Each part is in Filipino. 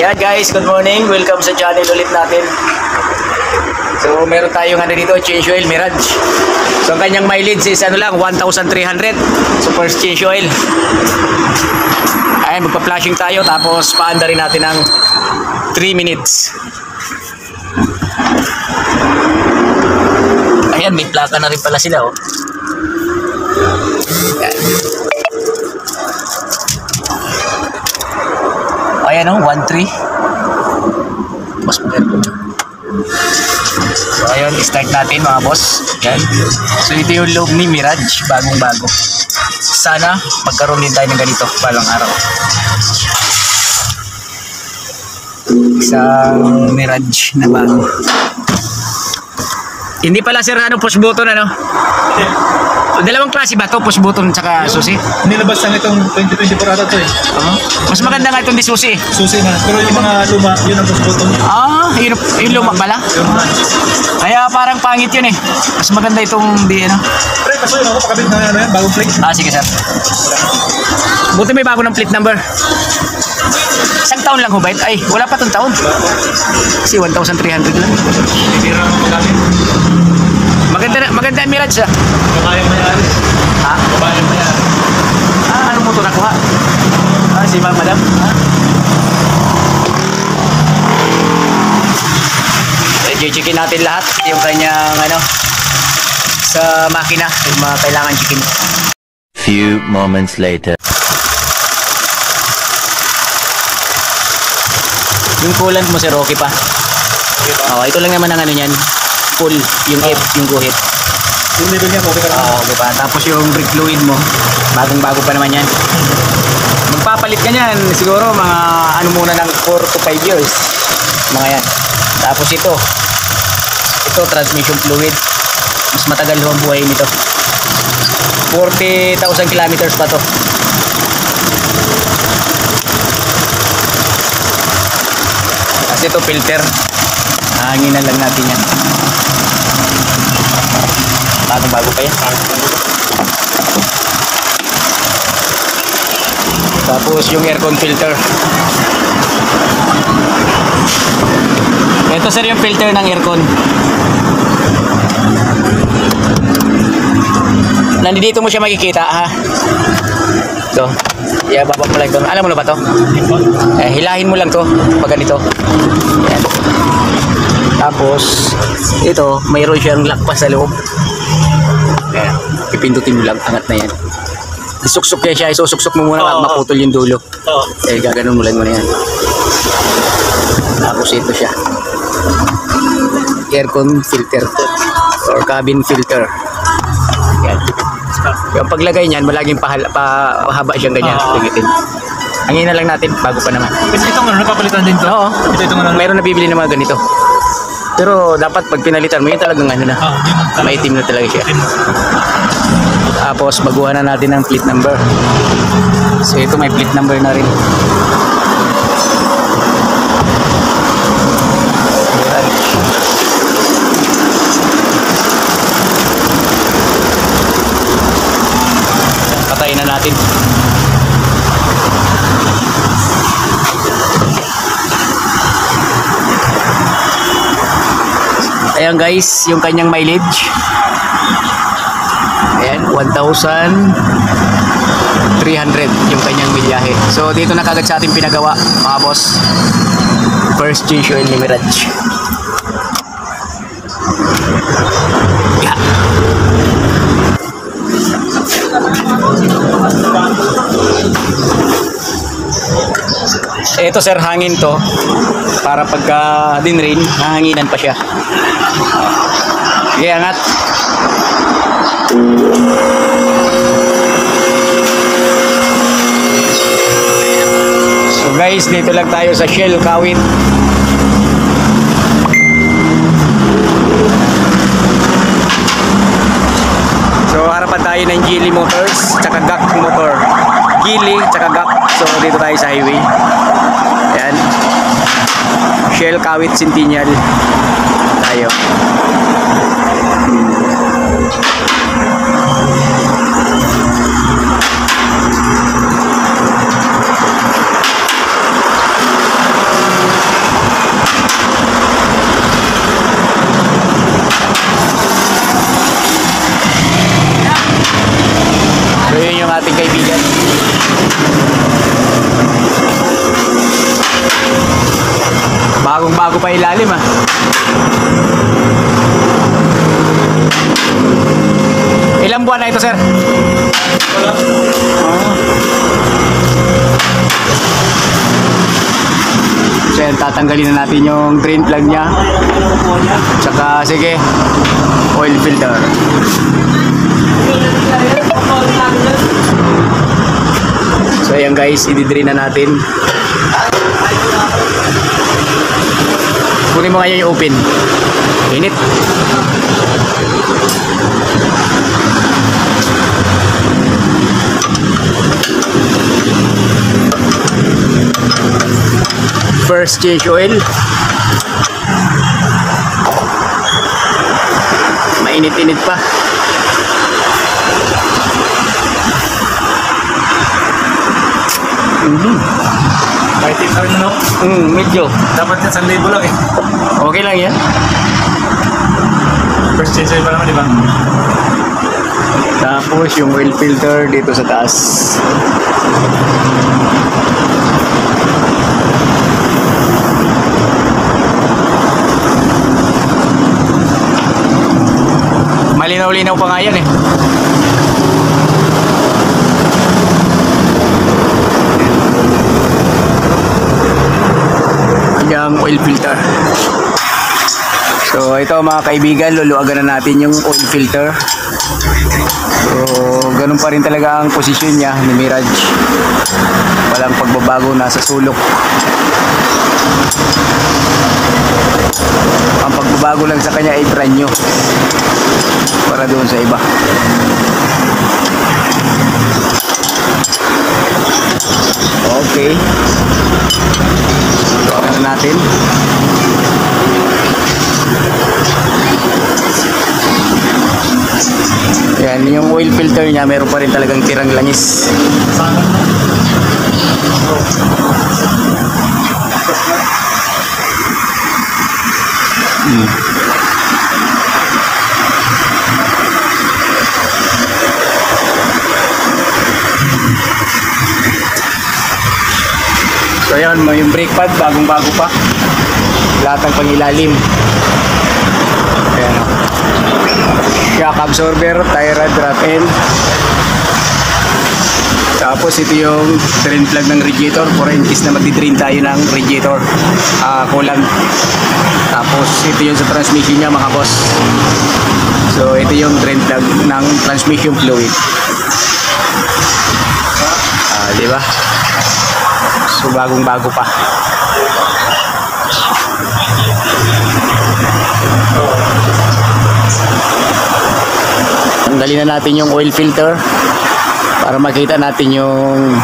Yan guys, good morning. Welcome sa channel ulit natin. So meron tayong dito, change oil Mirage. So ang kanyang mileage is 1,300. So first change oil. Ayan, magpa-flashing tayo tapos paanda rin natin ng 3 minutes. Ayan, may plaka na rin pala sila oh. Ayan o, 1.3. Mas maganda. So ayun, start natin mga boss. Yan. So ito yung loob ni Mirage, bagong bago. Sana magkaroon din tayo ng ganito balang araw. Isang Mirage na bago. Hindi pala sir push button Dalawang klase ba ito? Push button tsaka susi? Nilabas lang itong 2024 ata ito eh. Mas maganda nga itong di susi. Susi na. Pero yung mga luma, yun ang push button. Yung luma pala? Kaya parang pangit yun eh. Mas maganda itong di Pre, paso yun ako pakabit na yan, bagong plate. Sige sir. Buti may bago ng plate number. Isang taon lang ho ba? Ay, wala pa itong taon. Kasi 1,300 lang. Hindi rin ako magamit. Maganda ang Mirage Babayang mayari. Ha? Babayang mayari. Anong motor nakuha? Si madam? I-checkin natin lahat yung kanyang sa makina, yung mga kailangan checkin. Few moments later. Yung coolant mo sir, okay pa? Ito lang naman ang niyan. Full, yung yung guhit. Yung level niya, okay ka lang. Okay pa. Tapos yung brake fluid mo, bagong-bago pa naman yan. Magpapalit ka niyan, siguro mga muna ng 4 to 5 years. Mga yan. Tapos ito transmission fluid. Mas matagal ang buhay nito. 40,000 kilometers pa to. Kasi ito filter. Hanginan lang natin yan. Bago pa yan. Tapos yung aircon filter. Ito sir yung filter ng aircon. Nandito mo siya makikita ha. Ito. Baba mo lang ito. Alam mo na ba ito? Hilahin mo lang to pag ganito. Ayan. Tapos ito mayroon siyang lakpas sa loob. Ayan. Ipindutin mo lang, angat na yan. Isuksok kaya siya, isusuksok mo muna at maputol yung dulo. Gaganon mo lang muna yan. Tapos ito siya. Aircon filter or cabin filter. Yan. Yung paglagay niyan, malaging pahaba siyang ganyan. Tingitin. Hangin na lang natin, bago pa naman. Kasi itong napapalitan din to? Oo. Mayroon nabibili ng mga ganito. Pero dapat pag pinalitan mo, yun talagang maitim na talaga siya. Tapos baguhan na natin ang plate number. So ito may plate number na rin. Patayin na natin. Ayan guys, yung kanyang mileage. Ayan, 1,300 yung kanyang milyahe. So dito na kagad sa ating pinagawa mga boss. First change oil ni Mirage. Yeah. Ito sir, hangin to para pagka dinrain, hahanginan pa siya. Okay, angat. So guys, dito lang tayo sa Shell Kawit. So harapan tayo ng Geely Motors tsaka GAC motor. Geely tsaka GAC. So dito tayo sa highway. Ayan. Shell Kawit Centennial tayo. bagong-bago pa ilalim ah. Ilang buwan na ito, sir? Wala. So yan, tatanggalin na natin yung drain plug niya. Tsaka, sige, oil filter. So ayan guys, i-drain na natin. Kunin mo ngayon yung open. Init. First change oil. Mainit-init pa. Kahit isa rin, no? Medyo. Dapat yan 1,000 lang eh. Okay lang yan. First change oil pa naman, di ba? Tapos yung oil filter dito sa taas. Malinaw-linaw pa nga yan eh. Yung oil filter. So ito mga kaibigan, luluagan na natin yung oil filter. So ganun pa rin talaga ang posisyon niya ni Mirage. Walang pagbabago, nasa sulok. Ang pagbabago lang sa kanya ay brand new para doon sa iba. Okay, luagan na natin. Yan, yung oil filter niya meron pa rin talagang tirang langis. So yan, yung brake pad bagong-bago pa. Lahat ng pangilalim. Ayan o. Shock absorber, tie rod, drop end. Tapos ito yung drain plug ng radiator. For in case na magdi-drain tayo ng radiator, coolant. Tapos ito yung sa transmission niya mga boss. So ito yung drain plug ng transmission fluid. Diba? So bagong-bago pa. Tanggalin na natin yung oil filter para makita natin yung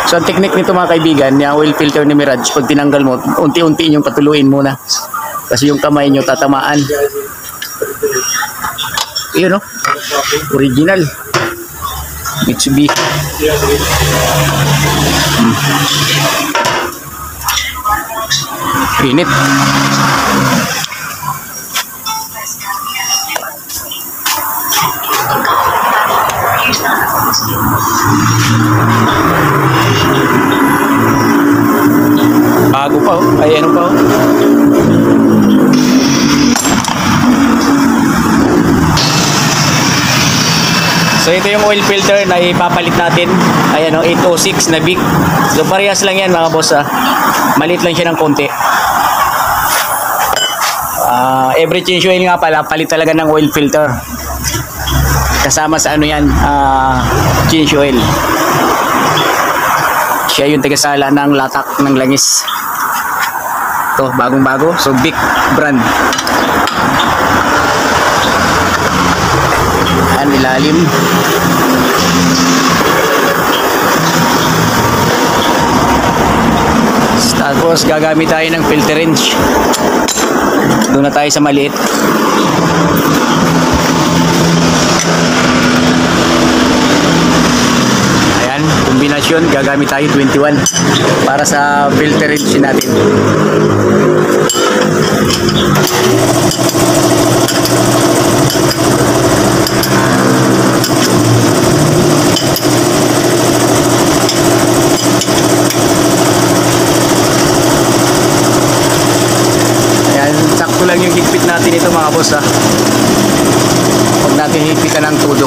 so ang technique nito mga kaibigan, yung oil filter ni Mirage, pag tinanggal mo, unti-unti yung patuluin muna kasi yung kamay nyo tatamaan. Yun no? Original Mitsubishi. Init. Bago pa oh. Ay ano pa oh. So ito yung oil filter na ipapalit natin. Ayan o, 806 na big. So parehas lang yan mga boss ah. Maliit lang siya ng konti. Every change oil nga pala, palit talaga ng oil filter. Kasama sa ano yan, change oil. Siya yung tagasala ng latak ng langis. Ito, bagong-bago. So big brand. Ang ilalim. Tapos gagamit tayo ng filter wrench. Doon na tayo sa maliit. Ayan, kombinasyon, gagamit tayo 21 para sa filter wrench natin. natin ito mga boss ha. Huwag natin hipitan ng todo.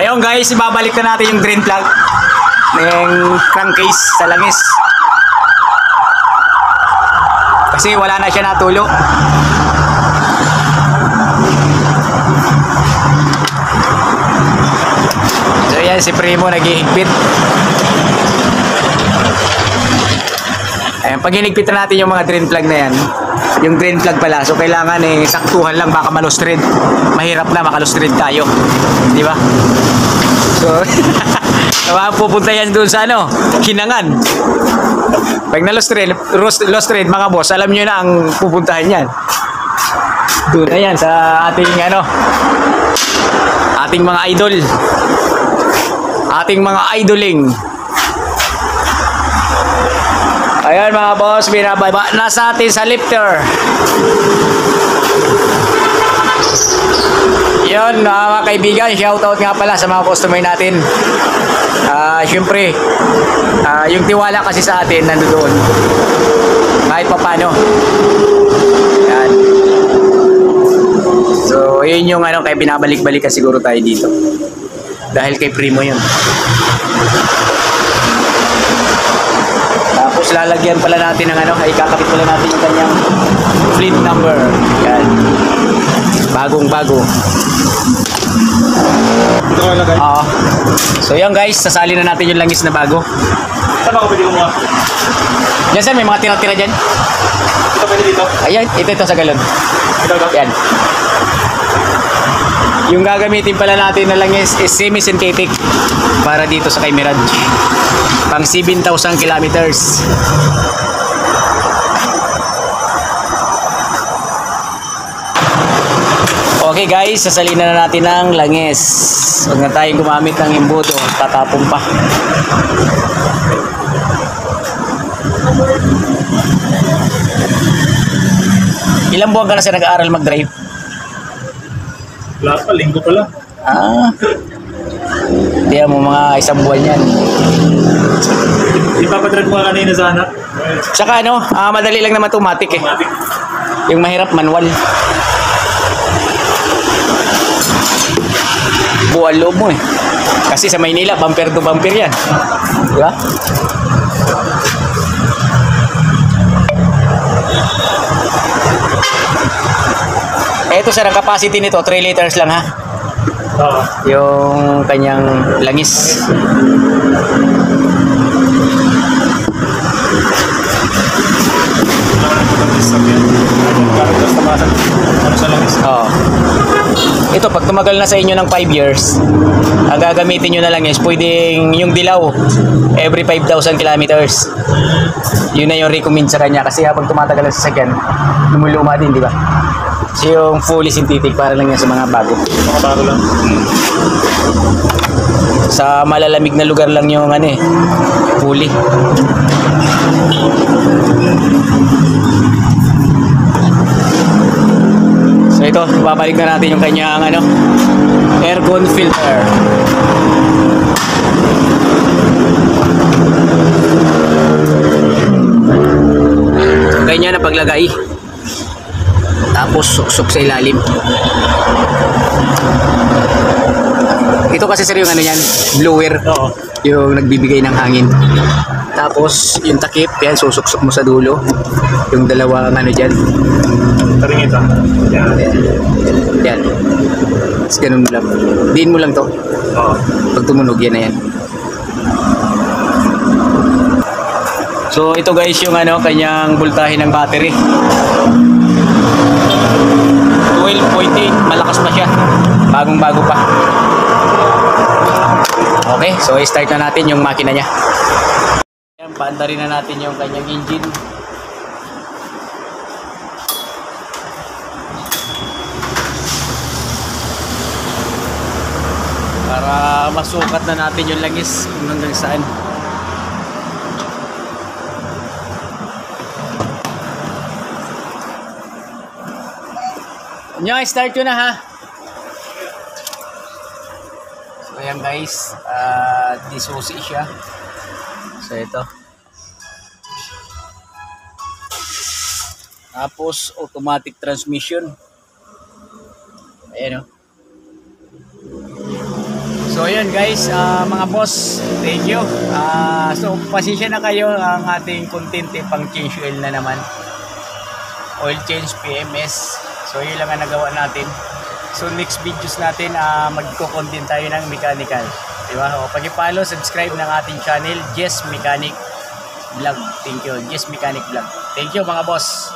Ayun guys, ibabalik na natin yung drain plug ng crankcase sa langis. Kasi wala na siya natulo. So yan, si Primo nag-iigpit. Ayan, pag hinigpit na natin yung mga drain plug na yan, yung drain plug pala, so kailangan saktuhan lang, baka malustred. Mahirap na, makalustred tayo. Di ba? So, pupunta yan doon sa Hinangan. Pag na-lustred, mga boss, alam nyo na ang pupuntahan yan. Doon na yan, sa ating ating mga idol. Ating mga idoling. Ayan mga boss, binababa na sa atin sa lifter. Yun mga kaibigan, shoutout nga pala sa mga customer natin. Siyempre, yung tiwala kasi sa atin nandoon. Kahit pa paano. Yan. So, yun yung kaya binabalik-balikan siguro tayo dito. Dahil kay Primo yun. Tapos lalagyan pala natin ng ikakapit pala natin yung kanyang fleet number. Yan. Bagong-bago. Ito ka lagay. Oo. So yan guys, sasali na natin yung langis na bago. Saan ako pwede kumuha? Yan sir, may mga tira-tira dyan. Ito pwede dito? Ayan, ito sa galon. Ito. Yan. Yung gagamitin pala natin na langis is semi-synthetic para dito sa kay Mirage. Pang 7,000 kilometers. Okay guys, sasalin na natin ng langis. Huwag na tayong gumamit ng imbudo, tatapon pa. Ilang buwan ka na siya nag-aaral mag-drive? Wala pa, linggo pala. Hindi mo mga isang buwan yan. Ipapadrive mo ka kanina sa anak. Tsaka madali lang naman automatic eh. Automatic. Yung mahirap manual. Buwan loob mo eh. Kasi sa Maynila, bumper to bumper yan. Di ba? Ito sir, ang capacity nito, 3 liters lang ha. Oo. Yung kanyang langis. Oo. Ito, pag tumagal na sa inyo ng 5 years, ang gagamitin nyo na lang is pwedeng yung dilaw every 5,000 kilometers. Yun na yung recommend sa kanya kasi habang tumatagal ang sasakyan, lumuluma din, di ba? So yung fully synthetic para lang yan sa mga bago. Mga bago lang. Sa malalamig na lugar lang yung fully. So ito, babalik na natin yung kanyang aircon filter. Ganyan na paglagay. Tapos suksok sa ilalim. Ito kasi sir yung yan, blower. Oo. Yung nagbibigay ng hangin. Tapos yung takip, yan susuksok mo sa dulo. Yung dalawang dyan. Taring ito. Yan. Yan. Tapos ganun mo lang. Diin mo lang to. Oo. Pag tumunog, yan na yan. So ito guys yung kanyang voltahe ng battery. 12.8, malakas pa siya. Bagong-bago pa. Okay, so i-start na natin yung makina niya. Ayan, paanda rin na natin yung kanyang engine. Para masukat na natin yung langis kung hanggang saan. Nyo, start yun na ha. So ayan guys, disusi siya. So ito. Tapos automatic transmission. Ayan o. So ayun guys, mga boss, thank you. So pasensya na kayo, ang ating content pang change oil na naman. Oil change PMS. So yun lang ang nagawa natin. So next videos natin, magko-content tayo ng mechanical. Diba? O pag-follow, subscribe ng ating channel, Jess Mechanic Vlog. Thank you, Jess Mechanic Vlog. Thank you mga boss.